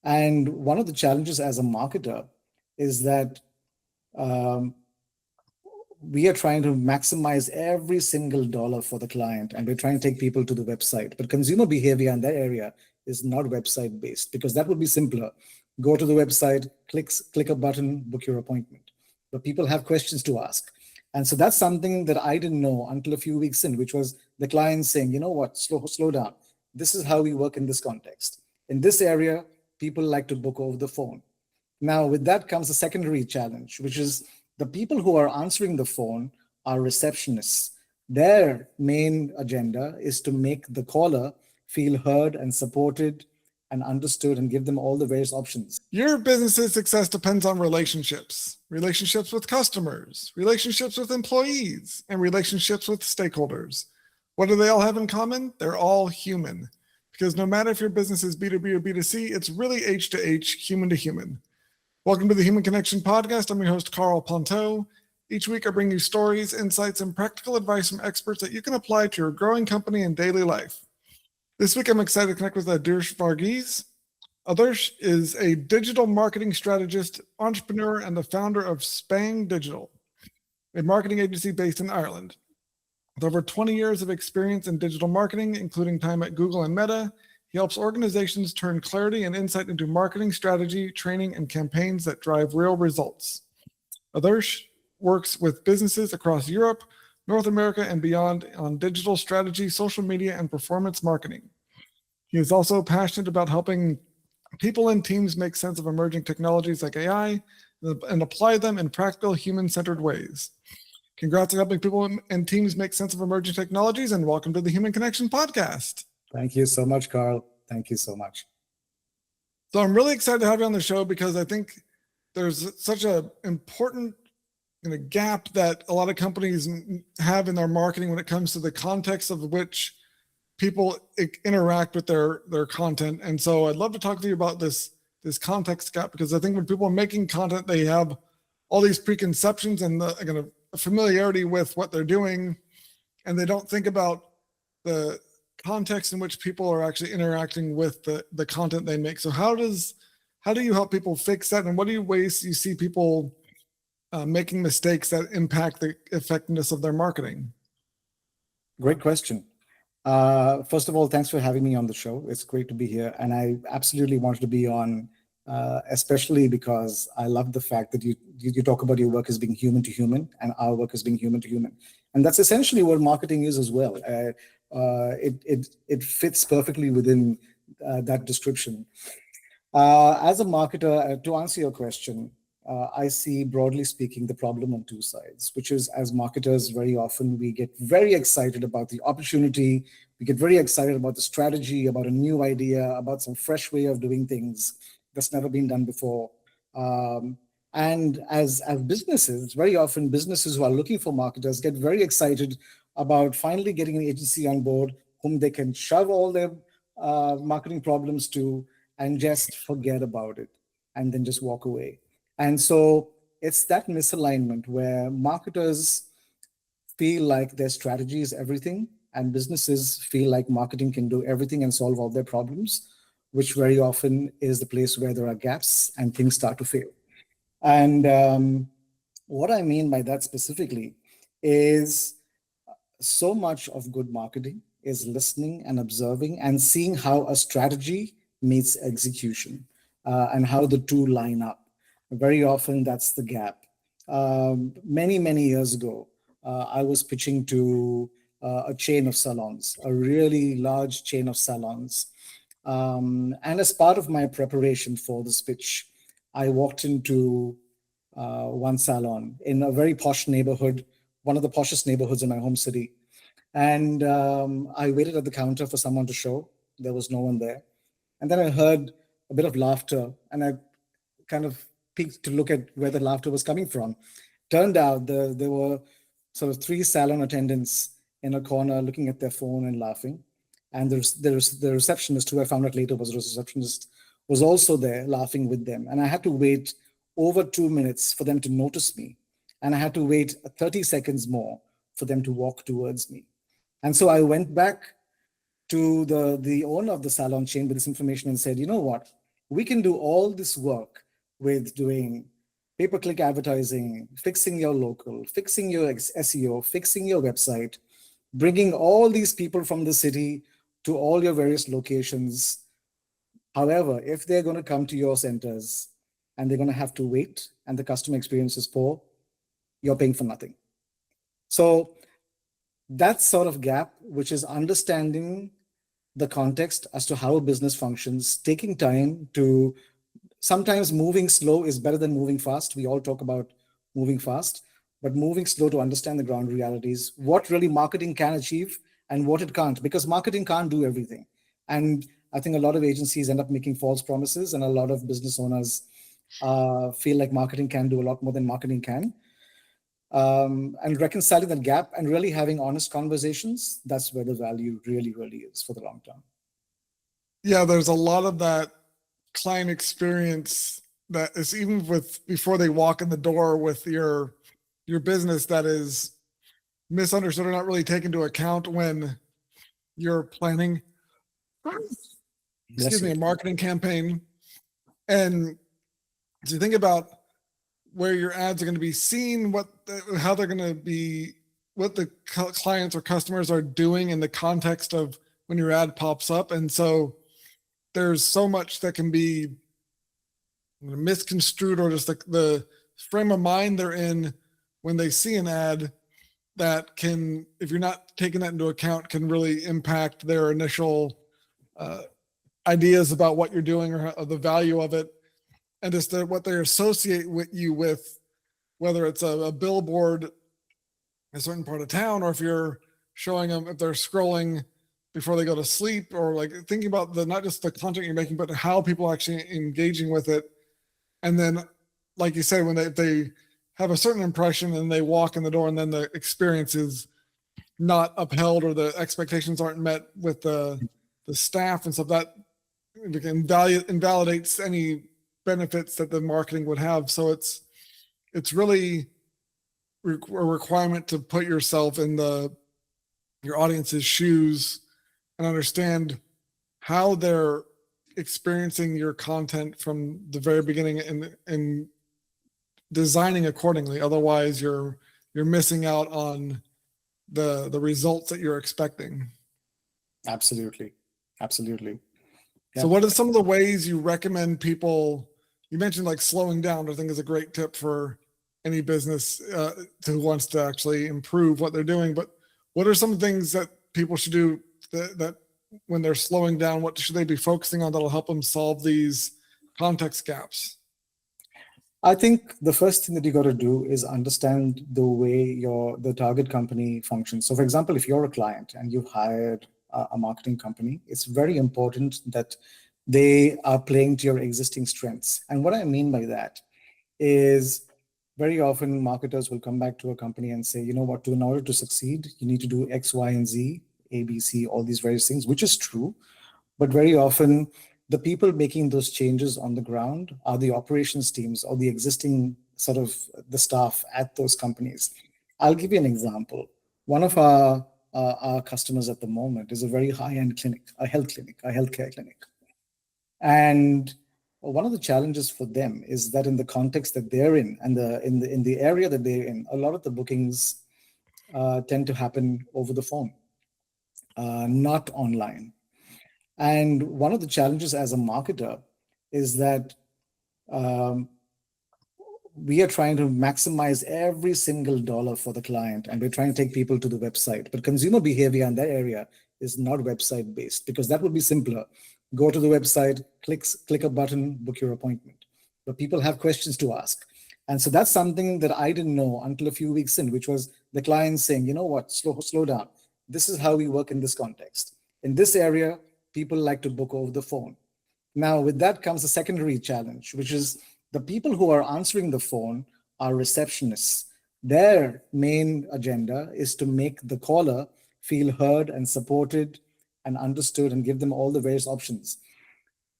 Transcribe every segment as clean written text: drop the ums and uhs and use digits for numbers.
And one of the challenges as a marketer is that um, we are trying to maximize every single dollar for the client, and we're trying to take people to the website. But consumer behavior in that area is not website based, because that would be simpler. Go to the website, click a button, book your appointment. But people have questions to ask. And so that's something that I didn't know until a few weeks in, which was the client saying, you know what, slow down. This is how we work in this context. In this area, people like to book over the phone. Now, with that comes a secondary challenge, which is the people who are answering the phone are receptionists. Their main agenda is to make the caller feel heard and supported and understood and give them all the various options. Your business's success depends on relationships, relationships with customers, relationships with employees, and relationships with stakeholders. What do they all have in common? They're all human. Because no matter if your business is B2B or B2C, it's really H to H, human to human. Welcome to the Human Connection Podcast. I'm your host, Carl Ponto. Each week I bring you stories, insights, and practical advice from experts that you can apply to your growing company and daily life. This week I'm excited to connect with Adarsh Varghese. Adarsh is a digital marketing strategist, entrepreneur, and the founder of Spang Digital, a marketing agency based in Ireland. With over 20 years of experience in digital marketing, including time at Google and Meta, he helps organizations turn clarity and insight into marketing strategy, training, and campaigns that drive real results. Adarsh works with businesses across Europe, North America, and beyond on digital strategy, social media, and performance marketing. He is also passionate about helping people and teams make sense of emerging technologies like AI and apply them in practical, human-centered ways. Congrats on helping people and teams make sense of emerging technologies, and welcome to the Human Connection Podcast. Thank you so much, Carl. Thank you so much. So I'm really excited to have you on the show because I think there's such an important gap that a lot of companies have in their marketing when it comes to the context of which people interact with their content. And so I'd love to talk to you about this context gap, because I think when people are making content, they have all these preconceptions and the familiarity with what they're doing, and they don't think about the context in which people are actually interacting with the content they make. So how do you help people fix that, and what are the ways you see people making mistakes that impact the effectiveness of their marketing? Great question. First of all, thanks for having me on the show. It's great to be here. And I absolutely wanted to be on, especially because I love the fact that you talk about your work as being human to human and our work as being human to human. And that's essentially what marketing is as well. It fits perfectly within that description. As a marketer, to answer your question, I see, broadly speaking, the problem on two sides, which is, as marketers, very often we get very excited about the opportunity. We get very excited about the strategy, about a new idea, about some fresh way of doing things that's never been done before. And as businesses, very often businesses who are looking for marketers get very excited about finally getting an agency on board whom they can shove all their marketing problems to and just forget about it and then just walk away. And so it's that misalignment where marketers feel like their strategy is everything, and businesses feel like marketing can do everything and solve all their problems, which very often is the place where there are gaps and things start to fail. And what I mean by that specifically is so much of good marketing is listening and observing and seeing how a strategy meets execution and how the two line up. Very often that's the gap. Many years ago, I was pitching to a chain of salons, a really large chain of salons. And as part of my preparation for this pitch, I walked into one salon in a very posh neighborhood, one of the poshest neighborhoods in my home city. And I waited at the counter for someone to show. There was no one there. And then I heard a bit of laughter, and I kind of peeked to look at where the laughter was coming from. Turned out there were sort of three salon attendants in a corner looking at their phone and laughing. And the receptionist, who I found out later was a receptionist, was also there laughing with them. And I had to wait over 2 minutes for them to notice me. And I had to wait 30 seconds more for them to walk towards me. And so I went back to the owner of the salon chain with this information and said, you know what? We can do all this work with doing pay-per-click advertising, fixing your local, fixing your SEO, fixing your website, bringing all these people from the city to all your various locations. However, if they're going to come to your centers and they're going to have to wait and the customer experience is poor, you're paying for nothing. So that sort of gap, which is understanding the context as to how a business functions, taking time to sometimes moving slow is better than moving fast. We all talk about moving fast, but moving slow to understand the ground realities, what really marketing can achieve and what it can't, because marketing can't do everything. And I think a lot of agencies end up making false promises, and a lot of business owners feel like marketing can do a lot more than marketing can. And reconciling that gap and really having honest conversations, that's where the value really, really is for the long term. Yeah, there's a lot of that client experience that is even with before they walk in the door with your business that is misunderstood or not really taken into account when you're planning Bless you. a marketing campaign. And as you think about where your ads are going to be seen, how they're going to be, what the clients or customers are doing in the context of when your ad pops up. And so there's so much that can be misconstrued, or just the frame of mind they're in when they see an ad that can, if you're not taking that into account, can really impact their initial ideas about what you're doing or the value of it, and just what they associate with you with, whether it's a billboard in a certain part of town, or if you're showing them, if they're scrolling before they go to sleep, or like thinking about not just the content you're making, but how people are actually engaging with it. And then, like you said, when they have a certain impression and they walk in the door and then the experience is not upheld or the expectations aren't met with the staff and stuff, that invalidates any benefits that the marketing would have. So it's really a requirement to put yourself in your audience's shoes and understand how they're experiencing your content from the very beginning, and designing accordingly. Otherwise, you're missing out on the results that you're expecting. Absolutely. Absolutely. So Yeah. what are some of the ways you recommend people? You mentioned like slowing down, I think is a great tip for any business who wants to actually improve what they're doing. But what are some things that people should do that when they're slowing down, what should they be focusing on that'll help them solve these context gaps? I think the first thing that you got to do is understand the way the target company functions. So, for example, if you're a client and you've hired a marketing company, it's very important that they are playing to your existing strengths. And what I mean by that is very often marketers will come back to a company and say, you know what, in order to succeed, you need to do X, Y, and Z, A, B, C, all these various things, which is true. But very often, the people making those changes on the ground are the operations teams or the existing sort of the staff at those companies. I'll give you an example. One of our customers at the moment is a very high-end clinic, a healthcare clinic. And one of the challenges for them is that in the context that they're in, and in the area that they're in, a lot of the bookings tend to happen over the phone, not online. And one of the challenges as a marketer is that we are trying to maximize every single dollar for the client, and we're trying to take people to the website. But consumer behavior in that area is not website based, because that would be simpler. Go to the website, click a button, book your appointment. But people have questions to ask. And so that's something that I didn't know until a few weeks in, which was the client saying, you know what, slow down. This is how we work in this context. In this area, people like to book over the phone. Now, with that comes a secondary challenge, which is the people who are answering the phone are receptionists. Their main agenda is to make the caller feel heard and supported and understood and give them all the various options.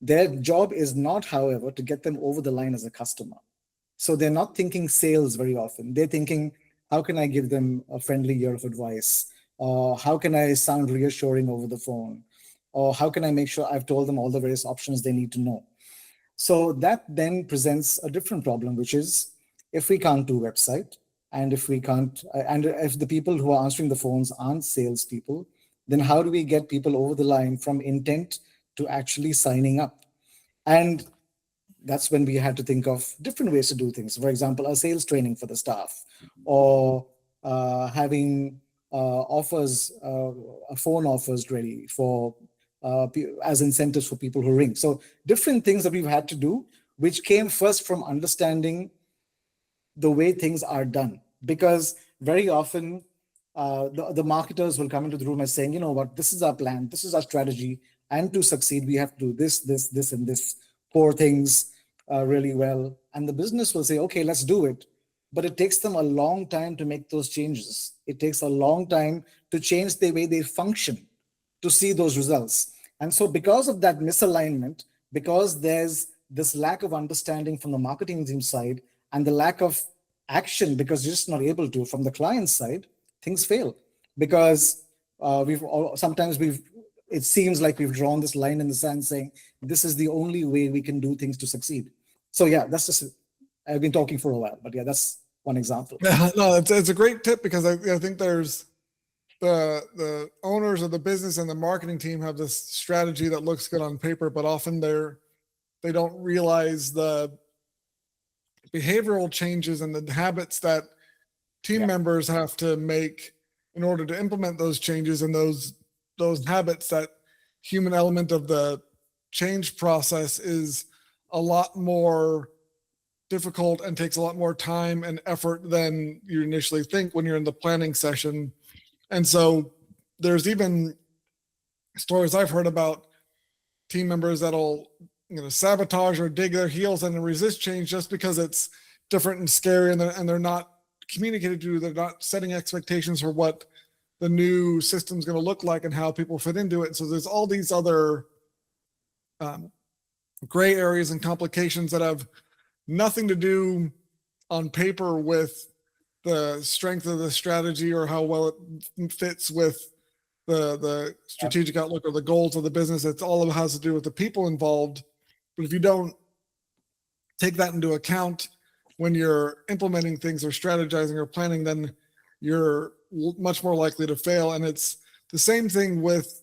Their job is not, however, to get them over the line as a customer. So they're not thinking sales very often. They're thinking, how can I give them a friendly year of advice? Or how can I sound reassuring over the phone? Or how can I make sure I've told them all the various options they need to know? So that then presents a different problem, which is if we can't do website, and if we can't, and if the people who are answering the phones aren't salespeople, then how do we get people over the line from intent to actually signing up? And that's when we had to think of different ways to do things. For example, a sales training for the staff, or having offers, phone offers ready for as incentives for people who ring. So different things that we've had to do, which came first from understanding the way things are done. Because very often the marketers will come into the room and saying, you know what, this is our plan, this is our strategy, and to succeed, we have to do this, and this core things really well. And the business will say, okay, let's do it. But it takes them a long time to make those changes. It takes a long time to change the way they function to see those results. And so, because of that misalignment, because there's this lack of understanding from the marketing team side and the lack of action, because you're just not able to from the client side, things fail. Because sometimes it seems like we've drawn this line in the sand saying this is the only way we can do things to succeed. So yeah, that's just, I've been talking for a while, but yeah, that's one example. Yeah, no, it's a great tip, because I think there's the owners of the business and the marketing team have this strategy that looks good on paper, but often they don't realize the behavioral changes and the habits that team members have to make in order to implement those changes, and those habits. That human element of the change process is a lot more difficult and takes a lot more time and effort than you initially think when you're in the planning session. And so there's even stories I've heard about team members that'll, sabotage or dig their heels in and resist change just because it's different and scary, and they're not communicated to. They're not setting expectations for what the new system's going to look like and how people fit into it. So there's all these other gray areas and complications that have nothing to do on paper with the strength of the strategy or how well it fits with the strategic outlook or the goals of the business. It's all has to do with the people involved. But if you don't take that into account when you're implementing things or strategizing or planning, then you're much more likely to fail. And it's the same thing with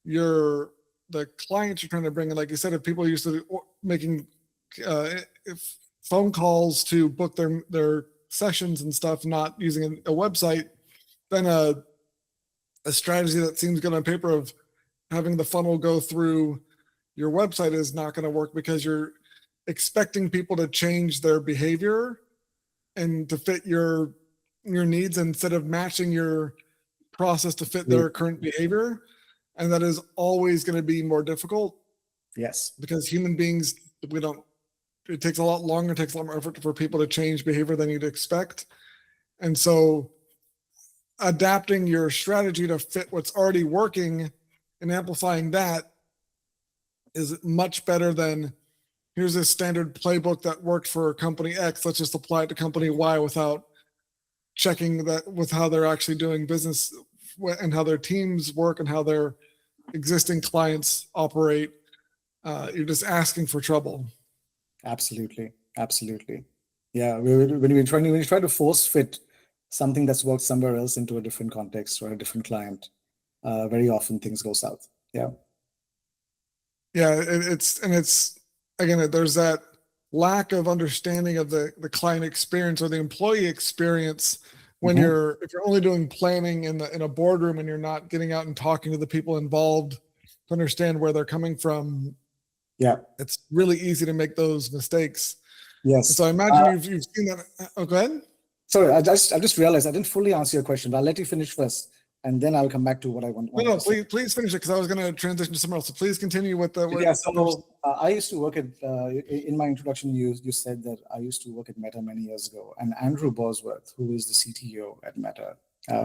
the clients you're trying to bring in. Like you said, if people are used to making phone calls to book their sessions and stuff, not using a website, then a strategy that seems good on paper of having the funnel go through your website is not going to work, because you're expecting people to change their behavior and to fit your needs instead of matching your process to fit their current behavior. And that is always going to be more difficult. Yes. Because human beings, it takes a lot longer, it takes a lot more effort for people to change behavior than you'd expect. And so adapting your strategy to fit what's already working and amplifying that is much better than, here's a standard playbook that worked for company X, let's just apply it to company Y without checking that with how they're actually doing business and how their teams work and how their existing clients operate. You're just asking for trouble. Absolutely. Yeah, when you try to force fit something that's worked somewhere else into a different context or a different client, very often things go south. Yeah. It's again, there's that lack of understanding of the client experience or the employee experience when if you're only doing planning in a boardroom and you're not getting out and talking to the people involved to understand where they're coming from. Yeah, it's really easy to make those mistakes. Yes. And so I imagine you've seen that. Oh, go ahead. Sorry, I just realized I didn't fully answer your question, but I'll let you finish first, and then I'll come back to what I want. No, please finish it, because I was going to transition to somewhere else. So please continue with the. Yeah. So I used to work at. In my introduction, you said that I used to work at Meta many years ago, and Andrew Bosworth, who is the CTO at Meta,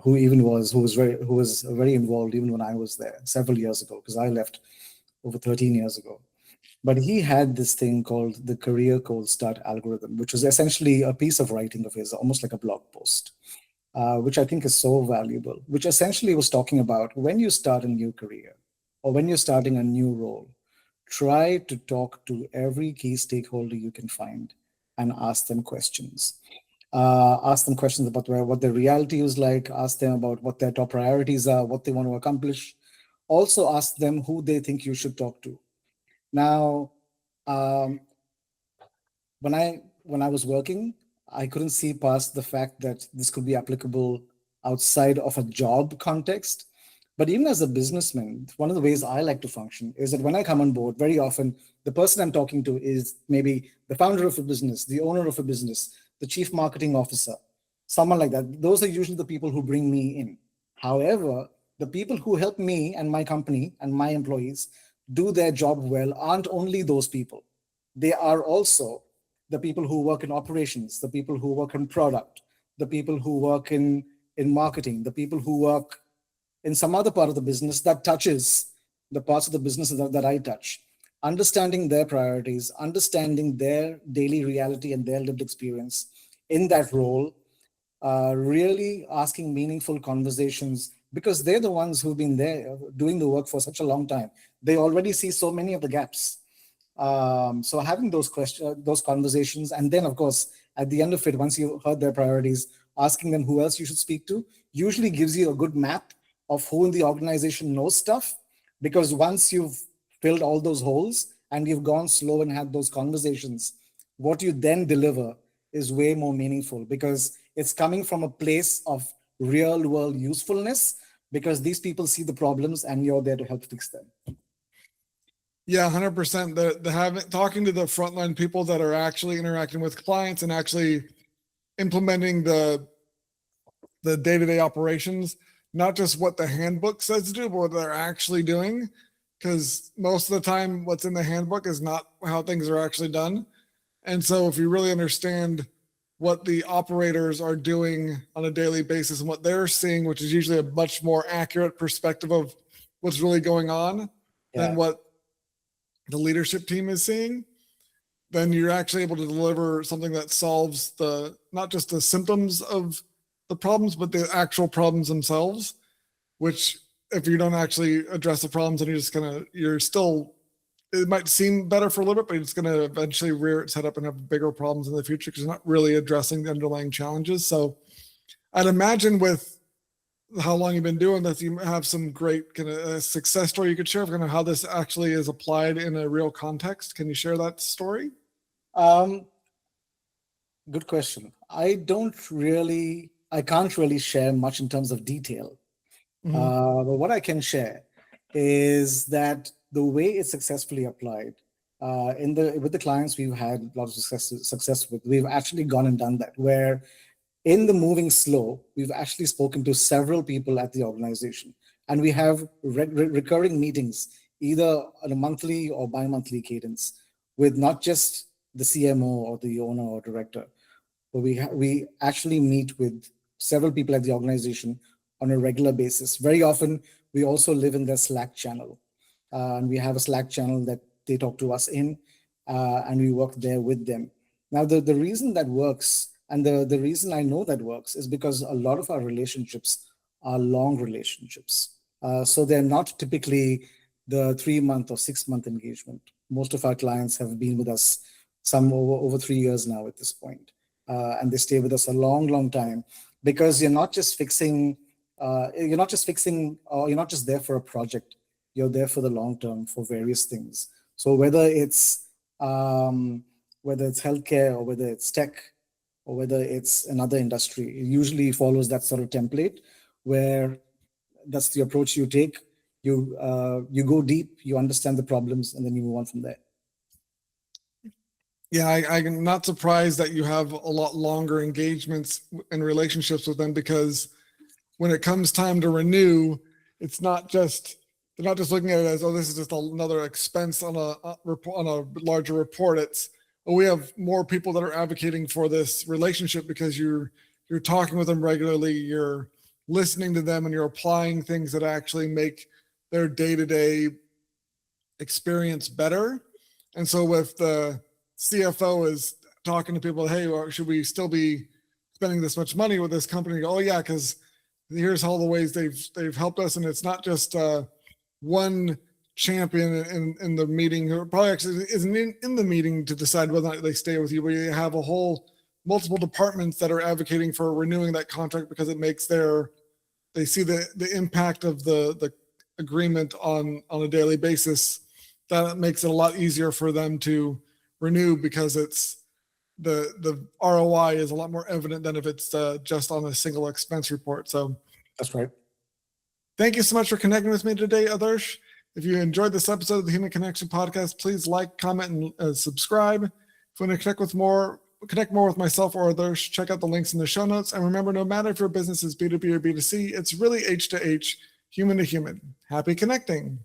who was very involved even when I was there several years ago, because I left over 13 years ago. But he had this thing called the career cold start algorithm, which was essentially a piece of writing of his, almost like a blog post, which I think is so valuable, which essentially was talking about when you start a new career or when you're starting a new role, try to talk to every key stakeholder you can find and ask them questions. Ask them questions about what their reality is like, ask them about what their top priorities are, what they want to accomplish. Also, ask them who they think you should talk to. Now, um, when I was working, I couldn't see past the fact that this could be applicable outside of a job context. But even as a businessman, one of the ways I like to function is that when I come on board, very often the person I'm talking to is maybe the founder of a business, the owner of a business, the chief marketing officer, someone like that. Those are usually the people who bring me in. However, the people who help me and my company and my employees do their job well aren't only those people. They are also the people who work in operations, the people who work in product, the people who work in marketing, the people who work in some other part of the business that touches the parts of the business that I touch. Understanding their priorities, understanding their daily reality and their lived experience in that role, really asking meaningful conversations because they're the ones who've been there doing the work for such a long time. They already see so many of the gaps. So having those questions, those conversations, and then of course at the end of it, once you've heard their priorities, asking them who else you should speak to, usually gives you a good map of who in the organization knows stuff. Because once you've filled all those holes and you've gone slow and had those conversations, what you then deliver is way more meaningful because it's coming from a place of real world usefulness because these people see the problems and you're there to help fix them. Yeah, 100%. The having talking to the frontline people that are actually interacting with clients and actually implementing the day-to-day operations, not just what the handbook says to do, but what they're actually doing. Because most of the time, what's in the handbook is not how things are actually done. And so, if you really understand what the operators are doing on a daily basis and what they're seeing, which is usually a much more accurate perspective of what's really going on than what the leadership team is seeing, then you're actually able to deliver something that solves the not just the symptoms of the problems, but the actual problems themselves. Which, if you don't actually address the problems, and you're still, it might seem better for a little bit, but it's gonna eventually rear its head up and have bigger problems in the future because you're not really addressing the underlying challenges. So, I'd imagine with how long you've been doing this, you have some great kind of success story you could share of kind of how this actually is applied in a real context. Can you share that story? Um, Good question. I can't really share much in terms of detail. Mm-hmm. But what I can share is that the way it's successfully applied with the clients we've had a lot of success with, we've actually gone and done that. Where in the moving slow, we've actually spoken to several people at the organization, and we have recurring meetings either on a monthly or bi-monthly cadence with not just the CMO or the owner or director, but we actually meet with several people at the organization on a regular basis. Very often, we also live in their Slack channel, and we have a Slack channel that they talk to us in, and we work there with them. Now, the reason that works, and the reason I know that works, is because a lot of our relationships are long relationships. So they're not typically the 3 month or 6 month engagement. Most of our clients have been with us some over 3 years now at this point. And they stay with us a long, long time because you're not just fixing, or you're not just there for a project. You're there for the long term for various things. So whether it's healthcare or whether it's tech or whether it's another industry, it usually follows that sort of template where that's the approach you take. You go deep, you understand the problems, and then you move on from there. Yeah, I'm not surprised that you have a lot longer engagements and relationships with them because when it comes time to renew, it's not just they're not just looking at it as, oh, this is just another expense on a larger report. It's, oh, we have more people that are advocating for this relationship because you're talking with them regularly, you're listening to them, and you're applying things that actually make their day-to-day experience better. And so if the CFO is talking to people, hey, well, should we still be spending this much money with this company? Oh yeah, because here's all the ways they've helped us, and it's not just one champion in the meeting, or probably actually isn't in the meeting to decide whether or not they stay with you, but you have a whole multiple departments that are advocating for renewing that contract because it makes they see the impact of the agreement on a daily basis. That makes it a lot easier for them to renew because it's the ROI is a lot more evident than if it's just on a single expense report. So That's right. thank you so much for connecting with me today, Adarsh. If you enjoyed this episode of the Human Connection Podcast, please like, comment, and subscribe. If you want to connect more with myself or Adarsh, check out the links in the show notes. And remember, no matter if your business is B2B or B2C, it's really H to H, human to human. Happy connecting.